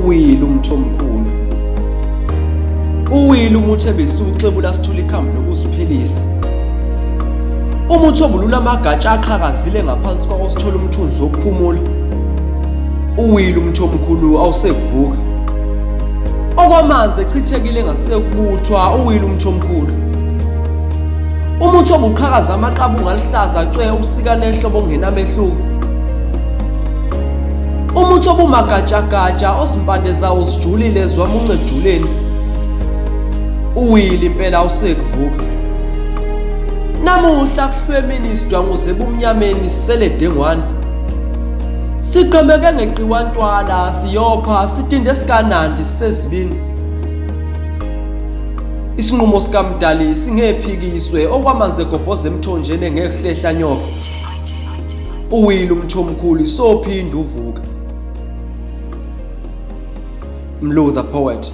Uwile umthomkhulu. Uwile umuthembisa ucebula sithula ikhambi lokuziphilisa. Umuthobulula amagatsha aqhakazile ngaphansi kwawo sithola umthunzi wokuphumula. Uwile umthomkhulu awusekuvuka. Okwamanzi echithekile ngasekubuthwa uwile umthomkhulu. Umuthobo uqhakaza amaqabunga alihlaza cwe ubusikane ehlobo ongenamehluko. Umuthobo umagatsha ozimpande zawo sijulile zwamunce ejuleni. Uwile impela awusekuvuka. Namuhla kuhlwemini isidwanguze ebumnyameni sisele dengwane. Siqhemeke ngeqiwantwala siyopha sidinde sikanandi sisezibini. Isinqumo sikaMdali singephikiswe okwamanzi egobhoza emthonjeni engehlehla nyoka. Uwile umthomkhulu isophinda uvuka. Mlu the Poet.